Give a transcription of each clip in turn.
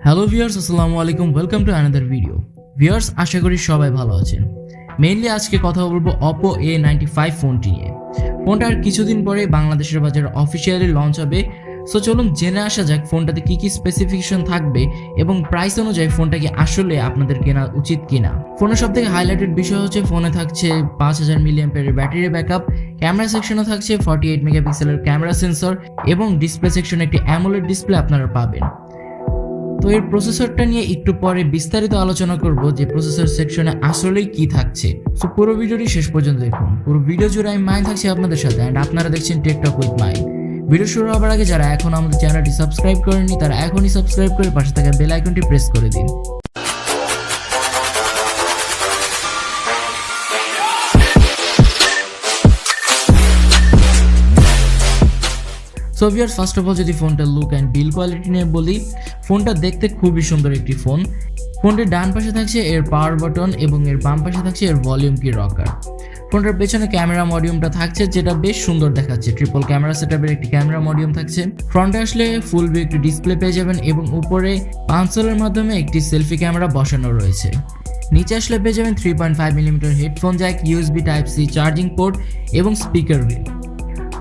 Hello viewers, আসসালামু আলাইকুম। Welcome to another video. Viewers, আশা করি সবাই ভালো আছেন। মেইনলি আজকে কথা বলবো Oppo A95 ফোনটি নিয়ে। ফোনটা আর কিছুদিন পরে বাংলাদেশের বাজারে অফিসিয়ালি লঞ্চ হবে। সো চলুন জেনে আসা যাক ফোনটাতে কী কী স্পেসিফিকেশন থাকবে এবং প্রাইস অনুযায়ী ফোনটা কি আসলে আপনাদের কেনা উচিত কিনা। ফোনের সব থেকে হাইলাইটেড বিষয় হচ্ছে ফোনে থাকছে 5000 mAh ব্যাটারি ব্যাকআপ, ক্যামেরা সেকশনে থাকছে 48 মেগাপিক্সেলের ক্যামেরা সেন্সর এবং ডিসপ্লে সেকশনে একটি অ্যামোলেড ডিসপ্লে আপনারা পাবেন। তো এর প্রসেসরটা নিয়ে একটু পরে বিস্তারিত আলোচনা করব যে প্রসেসর সেকশনে আসলেই কি থাকছে। সো পুরো ভিডিওটি শেষ পর্যন্ত দেখুন। পুরো ভিডিও জুড়ে আমি মাইন থাকছি আপনাদের সাথে অ্যান্ড আপনারা দেখছেন tech talk with mine. Video শুরু হওয়ার আগে যারা এখন আমাদের চ্যানেলটি সাবস্ক্রাইব করেননি তারা এখনই সাবস্ক্রাইব করে পাশে থাকা বেল আইকনটি প্রেস করে দিন। So viewers, first of all যদি ফোনটার লুক অ্যান্ড বিল্ড কোয়ালিটি নিয়ে বলি, ফোনটা দেখতে খুবই সুন্দর একটি ফোন। ফোনটির ডান পাশে থাকছে এর পাওয়ার বাটন এবং এর বাম পাশে থাকছে এর ভলিউম কি রকার। ফোনটার পেছনে ক্যামেরা মডিউমটা থাকছে যেটা বেশ সুন্দর দেখাচ্ছে। ট্রিপল ক্যামেরা সেটআপের একটি ক্যামেরা মডিউম থাকছে। ফ্রন্টে আসলে ফুল ভিউ একটি ডিসপ্লে পেয়ে যাবেন এবং উপরে পাঞ্চলের মাধ্যমে একটি সেলফি ক্যামেরা বসানো রয়েছে। নিচে আসলে পেয়ে যাবেন 3.5mm headphone Jack, USB Type-C charging port এবং স্পিকার হুইল।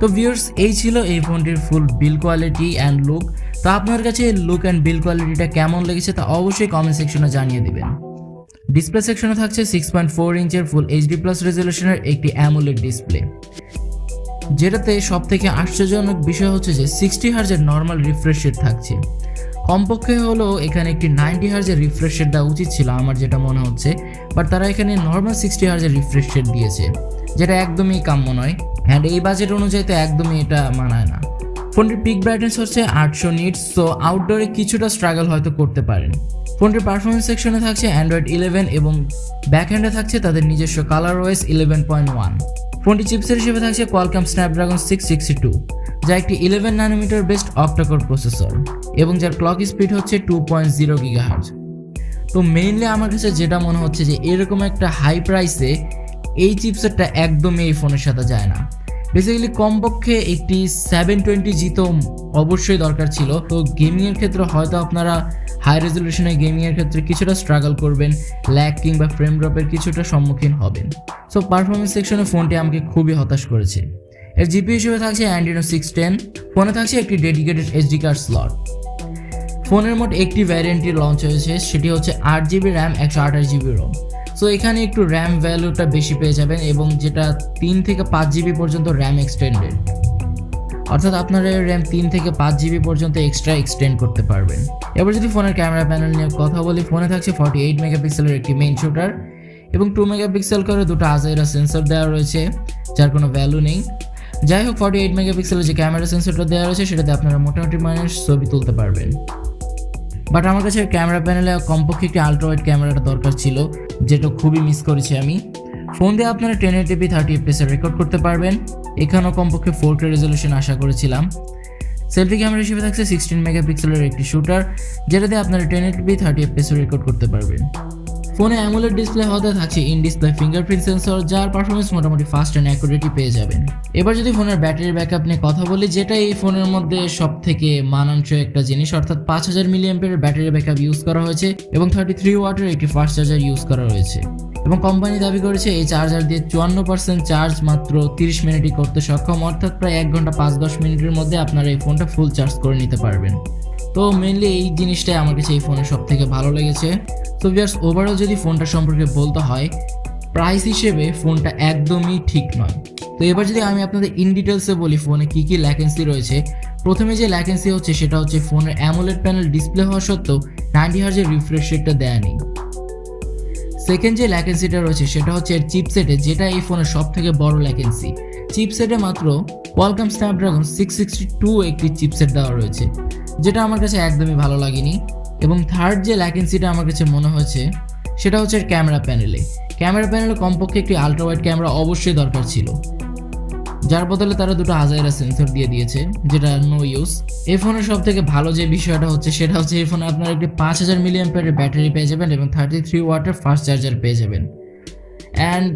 তো ভিউয়ার্স, এই ছিল এই ফোনটির ফুল বিল্ড কোয়ালিটি অ্যান্ড লুক। তো আপনার কাছে লুক অ্যান্ড বিল্ড কোয়ালিটিটা কেমন লেগেছে তা অবশ্যই কমেন্ট সেকশনে জানিয়ে দিবেন। ডিসপ্লে সেকশনে থাকছে 6.4 ইঞ্চের ফুল HD+ রেজলিউশনের একটি অ্যামোলেড ডিসপ্লে, যেটাতে সব থেকে আশ্চর্যজনক বিষয় হচ্ছে যে 60 হার্জের নর্মাল রিফ্রেশ রেট থাকছে। কমপক্ষে হলেও এখানে একটি 90 হার্জের রিফ্রেশ রেট দেওয়া উচিত ছিল আমার যেটা মনে হচ্ছে, বাট তারা এখানে নর্মাল 60 হার্জের রিফ্রেশ রেট দিয়েছে, যেটা একদমই কাম্য নয় অ্যান্ড এই বাজেট অনুযায়ী তো একদমই এটা মানায় না। ফোনটির পিক ব্রাইটনেস হচ্ছে 800 নিটস, সো আউটডোরে কিছুটা স্ট্রাগল হয়তো করতে পারেন। ফোনটির পারফরমেন্স সেকশনে থাকছে Android 11 এবং ব্যাক হ্যান্ডে থাকছে তাদের নিজস্ব ColorOS 11.1। ফোনটি চিপসেট হিসেবে থাকছে Qualcomm Snapdragon 662, যা একটি 11 nanometer বেসড Octa-core প্রসেসর এবং যার ক্লক স্পিড হচ্ছে 2.0 GHz। তো মেইনলি আমার কাছে যেটা মনে হচ্ছে যে এরকম একটা হাই প্রাইসে এই চিপসেটটা একদমই এই ফোনের সাথে যায় না। বেসিক্যালি কমপক্ষে একটি 720G তো অবশ্যই দরকার ছিল। তো গেমিংয়ের ক্ষেত্রে হয়তো আপনারা হাই রেজলিউশনে গেমিংয়ের ক্ষেত্রে কিছুটা স্ট্রাগল করবেন, ল্যাগ কিংবা ফ্রেম ড্রপের কিছুটা সম্মুখীন হবেন। সো পারফরমেন্স সেকশনে ফোনটি আমাকে খুবই হতাশ করেছে। এর জিপিইউ হিসেবে থাকছে Adreno 610, ফোনে থাকছে একটি ডেডিকেটেড SD কার্ড স্লট। ফোনের মোট একটি ভ্যারিয়েন্টটি লঞ্চ হয়েছে, সেটি হচ্ছে 8GB RAM 128GB Rome. So এখানে একটু র্যাম ভ্যালুটা বেশি পেয়ে যাবেন এবং যেটা 3 থেকে 5GB পর্যন্ত র্যাম এক্সটেন্ডেড, অর্থাৎ আপনারা র্যাম 3 থেকে 5GB পর্যন্ত এক্সট্রা এক্সটেন্ড করতে পারবেন। এবার যদি ফোনের ক্যামেরা প্যানেল নিয়ে কথা বলি, ফোনে থাকছে 48 মেগাপিক্সেলের একটি মেইন শুটার এবং 2 মেগাপিক্সেল করে দুটো আজাইরা সেন্সর দেওয়া রয়েছে, যার কোনো ভ্যালু নেই। যাই হোক, 48 মেগাপিক্সেলের যে ক্যামেরা সেন্সরটা দেওয়া রয়েছে সেটাতে আপনারা মোটামুটি মানের ছবি তুলতে পারবেন। বাট আমার কাছে ক্যামেরা প্যানেলে কমপক্ষে একটি আলট্রা ওয়াইড ক্যামেরাটা দরকার ছিল, যেটা খুবই মিস করেছি আমি। ফোন দিয়ে আপনারা 1080p 30fps রেকর্ড করতে পারবেন। এখানেও কমপক্ষে 4K রেজলিউশন আশা করেছিলাম। সেলফি ক্যামেরা হিসেবে থাকছে 16 মেগাপিক্সেলের একটি শুটার, যেটা দিয়ে আপনারা 1080p 30fps রেকর্ড করতে পারবেন। ফোনে অ্যামোলেড ডিসপ্লে হতে থাকছে ইন ডিসপ্লে ফিঙ্গারপ্রিন্ট সেন্সর, যার পারফরমেন্স মোটামুটি ফাস্ট অ্যান্ড অ্যাকুরেটই পেয়ে যাবেন। এবার যদি ফোনের ব্যাটারি ব্যাকআপ নিয়ে কথা বলি, যেটা এই ফোনের মধ্যে সব থেকে মানানসই একটা জিনিস, অর্থাৎ 5000 mAh ব্যাটারি ব্যাকআপ ইউজ করা হয়েছে এবং 33 ওয়াটের একটি ফাস্ট চার্জার ইউজ করা হয়েছে এবং কোম্পানি দাবি করেছে এই চার্জার দিয়ে 54% চার্জ মাত্র 30 মিনিটই করতে সক্ষম, অর্থাৎ প্রায় 1 ঘন্টা 5-10 মিনিটের মধ্যে আপনারা এই ফোনটা ফুল চার্জ করে নিতে পারবেন। তো মেইনলি এই জিনিসটাই আমার কাছে এই ফোনের সব থেকে ভালো লেগেছে। তো ভিউয়ার্স, ওভারঅল যদি ফোনটা সম্পর্কে বলতে হয়, প্রাইস হিসেবে ফোনটা একদমই ঠিক নয়। তো এবার যদি আমি আপনাদের ইন ডিটেলসে বলি ফোনে কী কী ল্যাকেন্সি রয়েছে। প্রথমে যে ল্যাকেন্সি হচ্ছে সেটা হচ্ছে ফোনের অ্যামোলেড প্যানেল ডিসপ্লে হওয়া সত্ত্বেও 90 হার্জের রিফ্রেশ রেটটা দেয়া নেই। সেকেন্ড যে ল্যাকেন্সিটা রয়েছে সেটা হচ্ছে এর চিপসেটে, যেটা এই ফোনের সব থেকে বড় ল্যাকেন্সি। চিপসেটে মাত্র Qualcomm Snapdragon 662 একটি চিপসেট দেওয়া রয়েছে, যেটা আমার কাছে একদমই ভালো লাগেনি। এবং থার্ড যে ল্যাকেন্সিটা আমার কাছে মনে হয়েছে সেটা হচ্ছে ক্যামেরা প্যানেলে কমপক্ষে একটি আলট্রা ওয়াইড ক্যামেরা অবশ্যই দরকার ছিল, যার বদলে তারা দুটো আজাইরা সেন্সর দিয়ে দিয়েছে, যেটা নো ইউজ। এই ফোনের সব থেকে ভালো যে বিষয়টা হচ্ছে সেটা হচ্ছে এই ফোনে আপনারা একটি 5000 mAh ব্যাটারি পেয়ে যাবেন এবং 33 ওয়াটের ফাস্ট চার্জার পেয়ে যাবেন। অ্যান্ড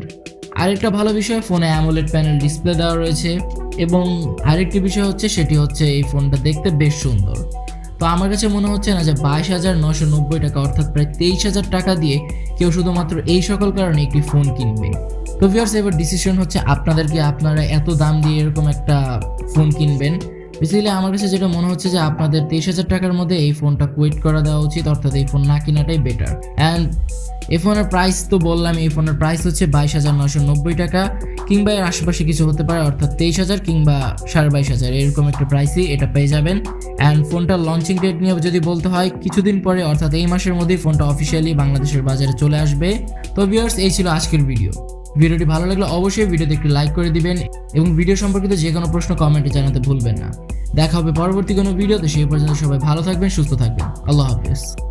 আরেকটা ভালো বিষয়, ফোনে অ্যামোলেড প্যানেল ডিসপ্লে দেওয়া রয়েছে এবং আরেকটি বিষয় হচ্ছে সেটি হচ্ছে এই ফোনটা দেখতে বেশ সুন্দর। তো আমার কাছে মনে হচ্ছে না যে 22,990 টাকা অর্থাৎ প্রায় 23,000 টাকা দিয়ে কেউ শুধুমাত্র এই সকল কারণে একটি ফোন কিনবে। তো ভিউয়ার্স, এবার ডিসিশন হচ্ছে আপনাদেরকে, আপনারা এত দাম দিয়ে এরকম একটা ফোন কিনবেন। বেসিক্যালি আমার কাছে যেটা মনে হচ্ছে যে আপনাদের 23,000 টাকার মধ্যে এই ফোনটা কোয়েট করা দেওয়া উচিত, অর্থাৎ এই ফোন না কেনাটাই বেটার। অ্যান্ড এই ফোনের প্রাইস তো বললাম, এই ফোনের প্রাইস হচ্ছে 22,990 টাকা, কিংবা এর আশেপাশে কিছু হতে পারে, অর্থাৎ 23,000 কিংবা 22,500 এরকম একটা প্রাইসই এটা পেয়ে যাবেন। অ্যান্ড ফোনটার লঞ্চিং ডেট নিয়ে যদি বলতে হয়, কিছুদিন পরে অর্থাৎ এই মাসের মধ্যেই ফোনটা অফিসিয়ালি বাংলাদেশের বাজারে চলে আসবে। তো ভিউয়ার্স, এই ছিল আজকের ভিডিও। ভিডিওটি ভালো লাগলে অবশ্যই ভিডিওতে একটি লাইক করে দিবেন এবং ভিডিও সম্পর্কিত যে কোনো প্রশ্ন কমেন্টে জানাতে ভুলবেন না। দেখা হবে পরবর্তী কোনো ভিডিওতে, সেই পর্যন্ত সবাই ভালো থাকবেন, সুস্থ থাকবেন। আল্লাহ হাফেজ।